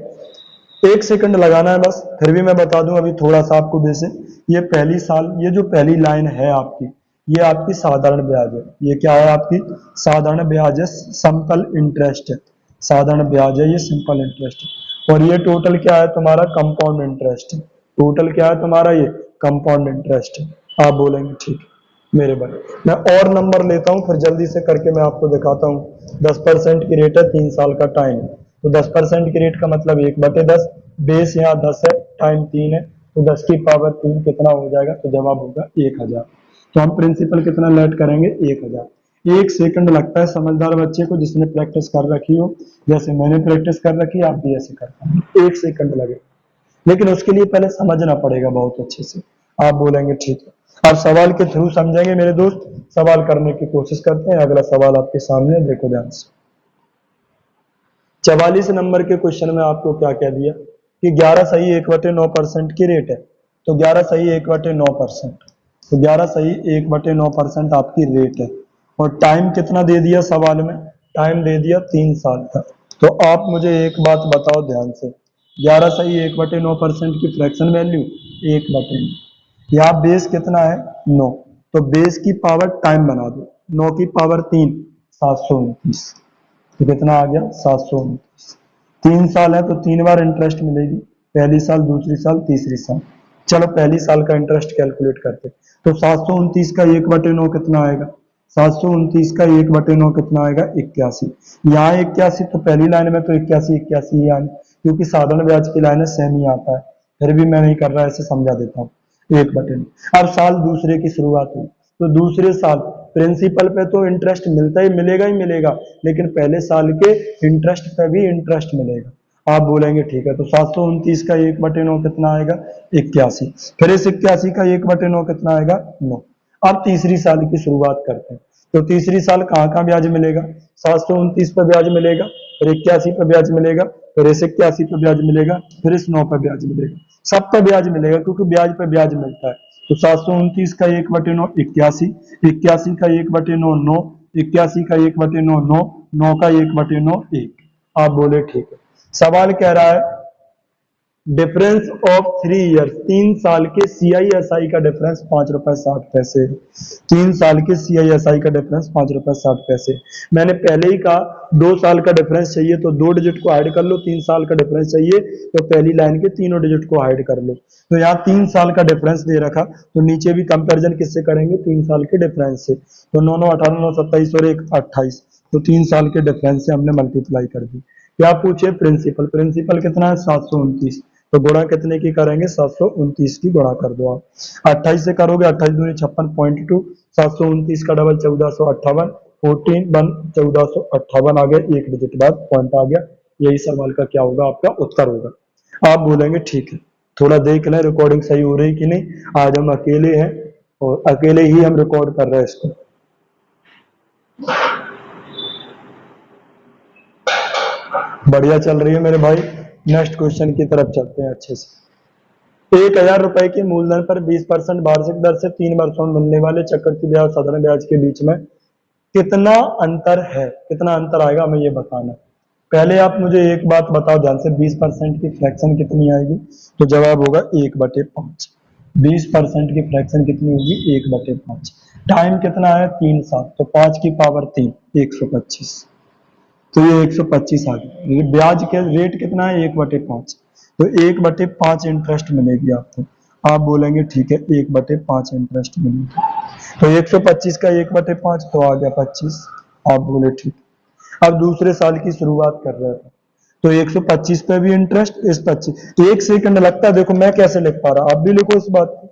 1 सेकंड लगाना है बस, फिर भी मैं बता दूं अभी थोड़ा सा आपको बेसिक। ये पहली साल, ये जो पहली लाइन है आपकी, ये आपकी साधारण ब्याज है। ये क्या है आपकी साधारण ब्याज है, सिंपल इंटरेस्ट है। साधारण ब्याज है, ये सिंपल इंटरेस्ट है। और ये टोटल क्या है तुम्हारा, कंपाउंड इंटरेस्ट है। टोटल क्या है तुम्हारा, ये कंपाउंड इंटरेस्ट है। आप बोलेंगे ठीक है मेरे भाई। मैं और नंबर लेता हूं, फिर जल्दी से करके मैं आपको दिखाता हूँ। 10% की रेट है, 3 साल का टाइम है, तो 10% की रेट का मतलब 1/10, बेस यहाँ 10 है, टाइम 3 है, तो 10 की पावर 3 कितना हो जाएगा, तो जवाब होगा 1000। तो हम प्रिंसिपल कितना लेट करेंगे, 1000। 1 सेकंड लगता है समझदार बच्चे को, जिसने प्रैक्टिस कर रखी हो, जैसे मैंने प्रैक्टिस कर रखी है, आप भी ऐसे कर पाएंगे। 1 सेकंड लगे, लेकिन उसके लिए पहले समझना पड़ेगा बहुत अच्छे से। आप बोलेंगे ठीक है। आप सवाल के थ्रू समझेंगे मेरे दोस्त, सवाल करने की कोशिश करते हैं। अगला सवाल आपके सामने, देखो ध्यान से। 44 नंबर के क्वेश्चन में आपको क्या कह दिया कि 11 सही 1/9% की रेट है। तो 11 सही 1/9%, तो 11 सही 1/9% आपकी रेट है। और टाइम कितना दे दिया सवाल में, टाइम दे दिया 3 साल का। तो आप मुझे एक बात बताओ ध्यान से, 11 सही 1/9% की फ्रैक्शन वैल्यू 1/9, यहाँ बेस कितना है 9, तो बेस की पावर टाइम बना दो, 9 की पावर 3, 729। तो कितना आ गया 729। 3 साल है तो 3 बार इंटरेस्ट मिलेगी, पहली साल, दूसरी साल, तीसरी साल। चलो पहली साल का इंटरेस्ट कैलकुलेट करते। तो 729 का 1/9 कितना आएगा, 729 का 1/9 कितना आएगा 81। यहाँ 81, तो पहली लाइन में तो 81 81 ही आनी, क्योंकि साधारण ब्याज की लाइन सेम ही आता है। फिर भी मैं नहीं कर रहा, ऐसे समझा देता हूँ 1/9। अब साल दूसरे की शुरुआत हुई, तो दूसरे साल प्रिंसिपल पे तो इंटरेस्ट मिलता ही मिलेगा, लेकिन पहले साल के इंटरेस्ट पे भी इंटरेस्ट मिलेगा। आप बोलेंगे ठीक है। तो 729 का 1/9 कितना आएगा 81, फिर इस 81 का 1/9 कितना आएगा 9। अब तीसरी साल की शुरुआत करते हैं। तो तीसरी साल कहाँ कहाँ ब्याज मिलेगा, 729 पर ब्याज मिलेगा, फिर 81 पर ब्याज मिलेगा, फिर इस 81 पर ब्याज मिलेगा, फिर इस 9 पर ब्याज मिलेगा। सब पर ब्याज मिलेगा, क्योंकि ब्याज पर ब्याज मिलता है। तो 729 का 1/9 81, 81 का 1/9 9, 81 का 1/9 9, 9 का 1/9 1। आप बोले ठीक है। सवाल कह रहा है डिफरेंस ऑफ 3 ईयर, 3 साल के CISI का डिफरेंस 5 रुपए 60 पैसे। 3 साल के CISI का डिफरेंस 5 रुपए 60 पैसे। मैंने पहले ही कहा 2 साल का डिफरेंस चाहिए तो 2 डिजिट को हाइड कर लो, 3 साल का डिफरेंस चाहिए तो पहली लाइन के तीनों डिजिट को हाइड कर लो। तो यहाँ 3 साल का डिफरेंस दे रखा, तो नीचे भी कंपैरिजन किससे करेंगे, 3 साल के डिफरेंस से। तो 9 9 18 9 27 और 1 28, तो 3 साल के डिफरेंस से हमने मल्टीप्लाई कर दी। क्या पूछे, प्रिंसिपल। प्रिंसिपल कितना है 729, तो गुणा कितने की करेंगे 729 की गुणा कर दो आप। 28 से करोगे, 28 दूनी 56.2, 729 का डबल 1458, 14 1 1458 आ गया, एक डिजिट बाद पॉइंट आ गया। यही सवाल का क्या होगा, आपका उत्तर होगा। आप बोलेंगे ठीक है, थोड़ा देख लें रिकॉर्डिंग सही हो रही कि नहीं। आज हम अकेले हैं और अकेले ही हम रिकॉर्ड कर रहे हैं इसको। बढ़िया चल रही है मेरे भाई। नेक्स्ट क्वेश्चन की तरफ चलते हैं अच्छे से। 1000 रुपए के मूलधन पर 20% वार्षिक दर से 3 वर्षों में मिलने वाले चक्रवृद्धि ब्याज साधारण ब्याज के बीच में कितना अंतर है, कितना अंतर आएगा, हमें ये बताना है। पहले आप मुझे एक बात बताओ ध्यान से, 20% की फ्रैक्शन कितनी आएगी, तो जवाब होगा 1/5। 20% की फ्रैक्शन कितनी होगी 1/5। टाइम कितना है 3 साल, तो 5 की पावर 3, 125। तो ये 125 आ गया। ये ब्याज के रेट कितना है, 1/5, तो 1/5 इंटरेस्ट मिलेगी आपको। आप बोलेंगे ठीक है 1/5 इंटरेस्ट मिलेगी, तो 125 का 1/5 तो आ गया 25। आप बोले ठीक। अब दूसरे साल की शुरुआत कर रहे थे, तो 125 पे भी इंटरेस्ट, इस 25, 1 सेकंड लगता है। देखो मैं कैसे लिख पा रहा, आप भी लिखो इस बात को,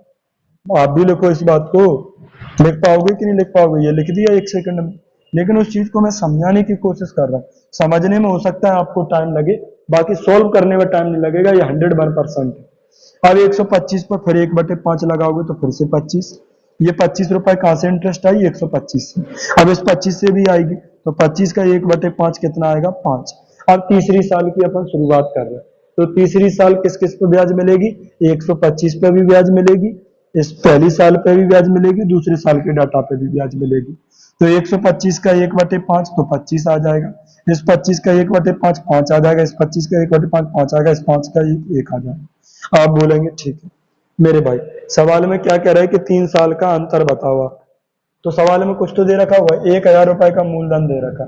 आप भी लिखो इस बात को। लिख पाओगे कि नहीं लिख पाओगे, ये लिख दिया 1 सेकंड में, लेकिन उस चीज को मैं समझाने की कोशिश कर रहा हूँ। समझने में हो सकता है आपको टाइम लगे, बाकी सोल्व करने में टाइम नहीं लगेगा, ये 100% है। अब 125 पर फिर 1/5 लगाओगे तो फिर से 25, ये 25 रुपए कहां से इंटरेस्ट आई, 125 से। अब इस 25 से भी आएगी, तो 25 का 1/5 कितना आएगा, 5। अब तीसरी साल की अपन शुरुआत कर रहे हैं, तो तीसरी साल किस किस पे ब्याज मिलेगी, 125 पे भी ब्याज मिलेगी, इस पहली साल पे भी ब्याज मिलेगी, दूसरे साल के डाटा पे भी ब्याज मिलेगी। तो 125 का 1/5 तो 25 आ जाएगा, इस 25 का 1/5 5 आ जाएगा, इस 25 का 1/5 5 आएगा, इस 5 का 1 आ जाएगा। आप बोलेंगे ठीक है मेरे भाई, सवाल में क्या कह रहा है कि 3 साल का अंतर बताओ आप। तो सवाल में कुछ तो दे रखा हुआ है, 1000 रुपए का मूलधन दे रखा,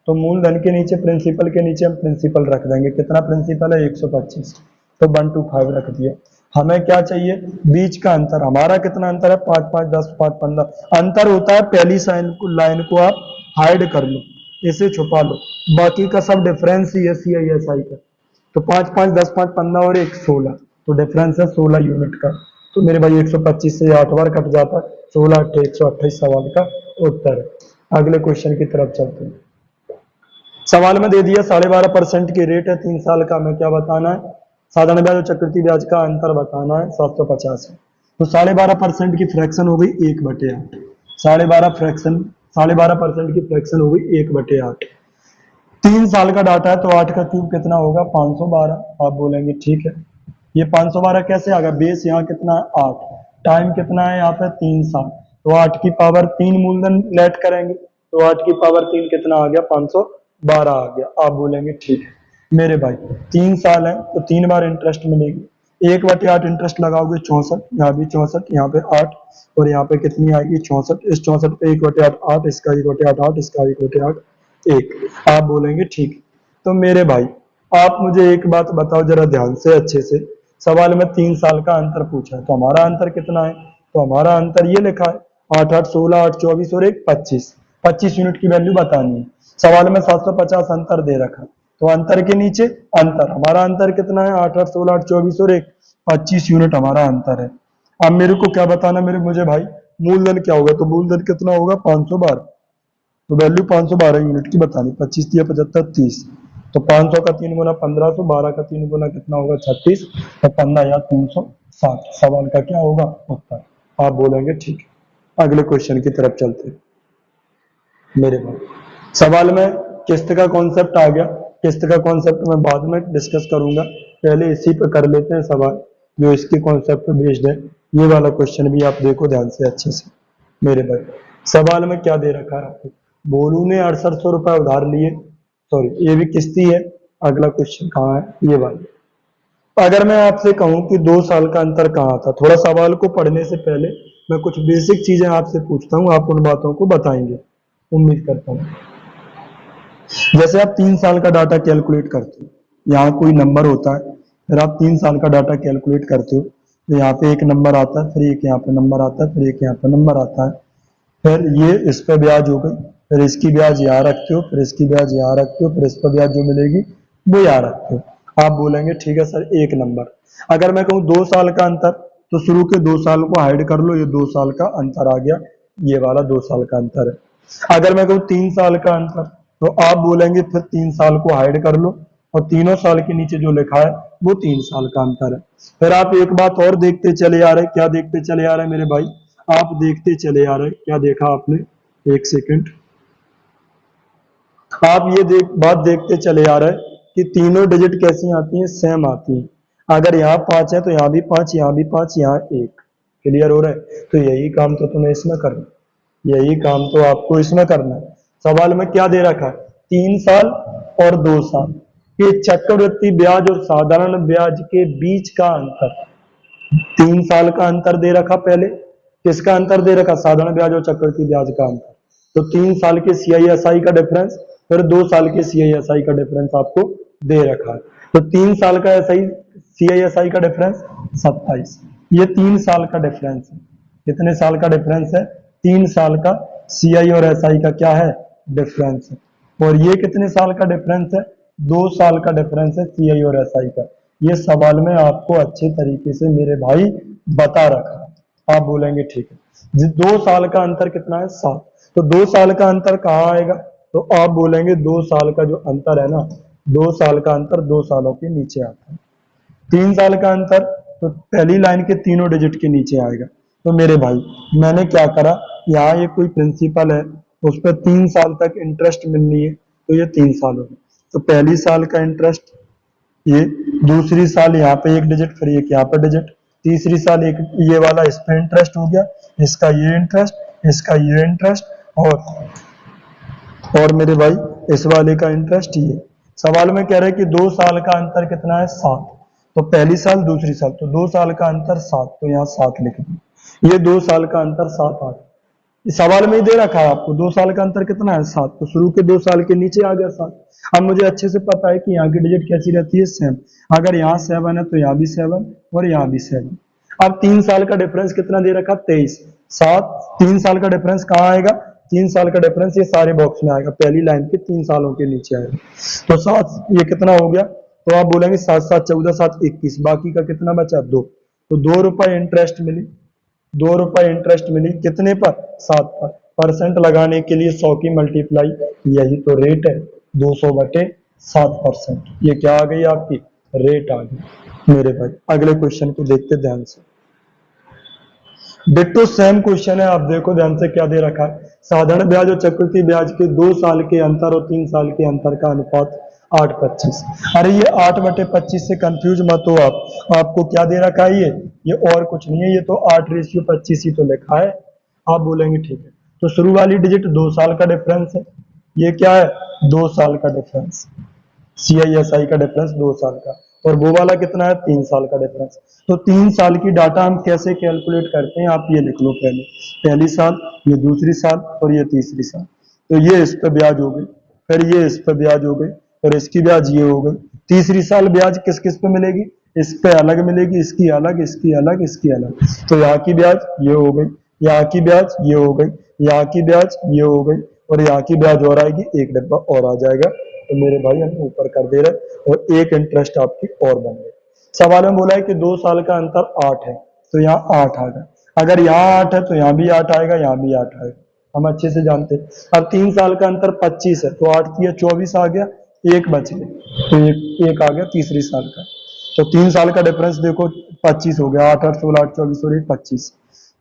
तो मूलधन के नीचे प्रिंसिपल के नीचे हम प्रिंसिपल रख देंगे। कितना प्रिंसिपल है, 125, तो 125 रख दिया। हमें क्या चाहिए, बीच का अंतर। हमारा कितना अंतर है, 5 5 10 5 15 अंतर होता है। पहली लाइन को आप हाइड कर लो, इसे छुपा लो, बाकी का सब डिफरेंस ही है CISI का। तो 5 5 10 5 15 और 1 16, तो डिफरेंस है 16 यूनिट का। तो मेरे भाई 125 से 8 बार कट जाता है, 16 8 128 सवाल का उत्तर है। अगले क्वेश्चन की तरफ चलते हैं। सवाल में दे दिया 12.5% की रेट है 3 साल का, हमें क्या बताना है, साधारण ब्याज और चक्रवृद्धि ब्याज का अंतर बताना है, 750 है। तो 12.5% की फ्रैक्शन हो गई 1/8, 12.5% की फ्रैक्शन हो गई 1/8। 3 साल का डाटा है, तो 8 का क्यूब कितना होगा, 512। आप बोलेंगे ठीक है, ये 512 कैसे आ गया, बेस यहाँ कितना है 8, टाइम कितना है यहाँ पे 3 साल, तो 8 की पावर 3 मूलधन लेट करेंगे, तो 8 की पावर 3 कितना आ गया, 512 आ गया। आप बोलेंगे ठीक है मेरे भाई, 3 साल है तो 3 बार इंटरेस्ट मिलेगी, 1/8 इंटरेस्ट लगाओगे 64, यहाँ भी 64, यहाँ पे 8, और यहाँ पे कितनी आएगी 64, इस 64 पे 1/8 8, इसका 1/8 8, इसका 1/8 1। आप बोलेंगे ठीक। तो मेरे भाई आप मुझे एक बात बताओ जरा ध्यान से अच्छे से, सवाल में 3 साल का अंतर पूछा है, तो हमारा अंतर कितना है, तो हमारा अंतर ये लिखा है 8 8 16 8 24 और 1 25, 25 यूनिट की वैल्यू बतानी है। सवाल में 750 अंतर दे रखा, तो अंतर के नीचे अंतर, हमारा अंतर कितना है 8 8 16 8 24 और 1 25 यूनिट हमारा अंतर है। अब मेरे को क्या बताना, मुझे भाई मूलधन क्या होगा, तो मूलधन कितना होगा 512, तो वैल्यू 512 यूनिट की बतानी, 25 दिया 75 30, तो 500 का 3 गुना 1500, 12 का 3 गुना कितना होगा 36, तो 15 या 360 सवाल का क्या होगा उत्तर। आप बोलेंगे ठीक है। अगले क्वेश्चन की तरफ चलते हैं मेरे भाई। सवाल में किस्त का कॉन्सेप्ट आ गया, किस्त का कॉन्सेप्ट मैं बाद में डिस्कस करूंगा, पहले इसी पे कर लेते हैं सवाल जो इसके कॉन्सेप्ट पे बेस्ड है। ये वाला क्वेश्चन भी आप देखो ध्यान से अच्छे से मेरे भाई। सवाल में क्या दे रखा है आपको, बोलू ने 6800 रुपए उधार लिए, सॉरी ये भी किस्त ही है। अगला क्वेश्चन कहाँ है, ये वाला। अगर मैं आपसे कहूं कि 2 साल का अंतर कहाँ था, थोड़ा सवाल को पढ़ने से पहले मैं कुछ बेसिक चीजें आपसे पूछता हूँ, आप उन बातों को बताएंगे, उम्मीद करता हूँ। जैसे आप 3 साल का डाटा कैलकुलेट करते हो, यहाँ कोई नंबर होता है, फिर आप 3 साल का डाटा कैलकुलेट करते हो, तो यहाँ पे एक नंबर आता है, फिर एक यहाँ पे नंबर आता है, फिर एक यहाँ पे नंबर आता है, फिर ये इस पे ब्याज हो गई, फिर इसकी ब्याज यहाँ रखते हो, फिर इसकी ब्याज यहाँ रखते हो, फिर इस पर ब्याज जो मिलेगी वो यहाँ रखते हो। आप बोलेंगे ठीक है सर एक नंबर। अगर मैं कहूँ 2 साल का अंतर, तो शुरू के 2 साल को हाइड कर लो, ये 2 साल का अंतर आ गया, ये वाला 2 साल का अंतर है। अगर मैं कहूँ 3 साल का अंतर, तो आप बोलेंगे फिर 3 साल को हाइड कर लो, और तीनों साल के नीचे जो लिखा है वो 3 साल का अंतर है। फिर आप एक बात और देखते चले आ रहे, क्या देखते चले आ रहे मेरे भाई, आप देखते चले आ रहे, क्या देखा आपने, एक सेकंड, आप ये बात देखते चले आ रहे कि तीनों डिजिट कैसी आती हैं, सेम आती हैं। अगर यहाँ 5 है तो यहाँ भी 5, यहाँ भी 5, यहाँ 1, क्लियर हो रहा है। तो यही काम तो तुम्हें इसमें करना, यही काम तो आपको इसमें करना है। सवाल में क्या दे रखा है, 3 साल और 2 साल के चक्रवृद्धि ब्याज और साधारण ब्याज के बीच का अंतर। 3 साल का अंतर दे रखा, पहले किसका अंतर दे रखा, साधारण ब्याज और चक्रवृद्धि ब्याज का अंतर। तो 3 साल के CISI का डिफरेंस, फिर 2 साल के CISI का डिफरेंस आपको दे रखा है। तो 3 साल का CISI का डिफरेंस 27, ये 3 साल का डिफरेंस है। कितने साल का डिफरेंस है? 3 साल का CI और SI का क्या है? डिफरेंस है। और ये कितने साल का डिफरेंस है? 2 साल का डिफरेंस है CI और SI का। ये सवाल में आपको अच्छे तरीके से मेरे भाई बता रखा है। आप बोलेंगे ठीक है। 2 साल का अंतर कितना है? 7। तो 2 साल का अंतर कहाँ आएगा? तो आप बोलेंगे 2 साल का जो अंतर है ना, 2 साल का अंतर 2 सालों के नीचे आता है। 3 साल का अंतर तो पहली लाइन के तीनों डिजिट के नीचे आएगा। तो मेरे भाई मैंने क्या करा, यहाँ ये कोई प्रिंसिपल है, उस पर 3 साल तक इंटरेस्ट मिलनी है, तो ये 3 साल होगा। तो पहली साल का इंटरेस्ट ये, दूसरी साल यहाँ पे एक डिजिट, फिर एक यहाँ पे डिजिट, तीसरी साल एक ये वाला इस पे इंटरेस्ट हो गया, इसका ये इंटरेस्ट, इसका ये इंटरेस्ट, और मेरे भाई इस वाले का इंटरेस्ट ये। सवाल में कह रहे हैं कि 2 साल का अंतर कितना है? 7। तो पहली साल दूसरी साल, तो 2 साल का अंतर 7, तो यहाँ 7 लिख दिए। ये 2 साल का अंतर 7 आ गया। इस सवाल में ही दे रखा है आपको 2 साल का अंतर कितना है? 7। तो शुरू के 2 साल के नीचे आ गया 7। अब मुझे अच्छे से पता है कि यहाँ की डिजिट कैसी रहती है? 7। अगर यहाँ 7 है तो यहाँ भी 7 और यहाँ भी 7। अब 3 साल का डिफरेंस कितना दे रखा? 23। 7, 3 साल का डिफरेंस कहाँ आएगा? 3 साल का डिफरेंस ये सारे बॉक्स में आएगा, पहली लाइन के 3 सालों के नीचे आएगा। तो 7 ये कितना हो गया? तो आप बोलेंगे 7 7 14 7 21, बाकी का कितना बचा? 2। तो 2 रुपए इंटरेस्ट मिली, 2 रुपए इंटरेस्ट मिली कितने पर? 7 पर। परसेंट लगाने के लिए 100 की मल्टीप्लाई, यही तो रेट है, 200/7%। ये क्या आ गई आपकी? रेट आ गई मेरे भाई। अगले क्वेश्चन को देखते ध्यान से। डिट्टो सेम क्वेश्चन है, आप देखो ध्यान से क्या दे रखा है। साधारण ब्याज और चक्रवृद्धि ब्याज के 2 साल के अंतर और 3 साल के अंतर का अनुपात 8/25। अरे ये 8/25 से कंफ्यूज मत हो आप। आपको क्या दे रखा है? ये और कुछ नहीं है, ये तो 8:25 ही तो लिखा है। आप बोलेंगे ठीक है। तो शुरू वाली डिजिट 2 साल का डिफरेंस है, ये क्या है? 2 साल का डिफरेंस। CISI का डिफरेंस 2 साल का, और वो वाला कितना है? 3 साल का डिफरेंस। तो 3 साल की डाटा हम कैसे कैलकुलेट करते हैं? आप ये लिख लो पहले, पहली साल, ये दूसरी साल, और ये तीसरी साल। तो ये इस पे ब्याज हो गई, फिर ये इस पे ब्याज हो गई, और इसकी ब्याज ये हो गई। तीसरी साल ब्याज किस किस पे मिलेगी? इस पे अलग मिलेगी, इसकी अलग, इसकी अलग, इसकी अलग। तो यहाँ की ब्याज ये हो गई, यहाँ की ब्याज ये हो गई, यहाँ की ब्याज ये हो गई, और यहाँ की ब्याज और आएगी, एक डब्बा और आ जाएगा। तो मेरे भाई हम ऊपर कर दे रहे, और एक इंटरेस्ट आपकी और बन गई। सवाल में बोला है कि 2 साल का अंतर 8 है, तो यहाँ 8 आ गया। अगर यहाँ 8 है तो यहाँ भी 8 आएगा, यहाँ भी 8 आएगा, हम अच्छे से जानते हैं। अब 3 साल का अंतर 25 है, तो 8 की 24 आ गया, एक बच गया, तो एक आ गया तीसरी साल का। तो 3 साल का डिफरेंस देखो 25 हो गया, 8 8 16 8 24 और 25।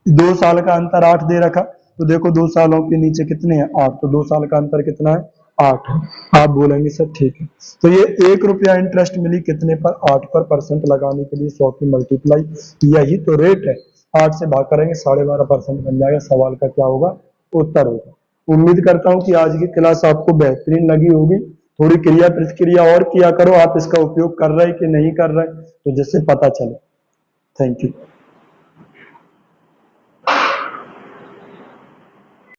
2 साल का अंतर 8 दे रखा, तो देखो 2 सालों के नीचे कितने हैं? 8। तो 2 साल का अंतर कितना है? 8 है। आप बोलेंगे सर ठीक है। तो ये 1 रुपया इंटरेस्ट मिली कितने पर? 8 पर। परसेंट लगाने के लिए 100 की मल्टीप्लाई, यही तो रेट है। 8 से भाग करेंगे 12.5% बन जाएगा। सवाल का क्या होगा? उत्तर होगा। उम्मीद करता हूँ कि आज की क्लास आपको बेहतरीन लगी होगी। थोड़ी क्रिया प्रतिक्रिया और किया करो, आप इसका उपयोग कर रहे कि नहीं कर रहे, तो जिससे पता चले। Thank you.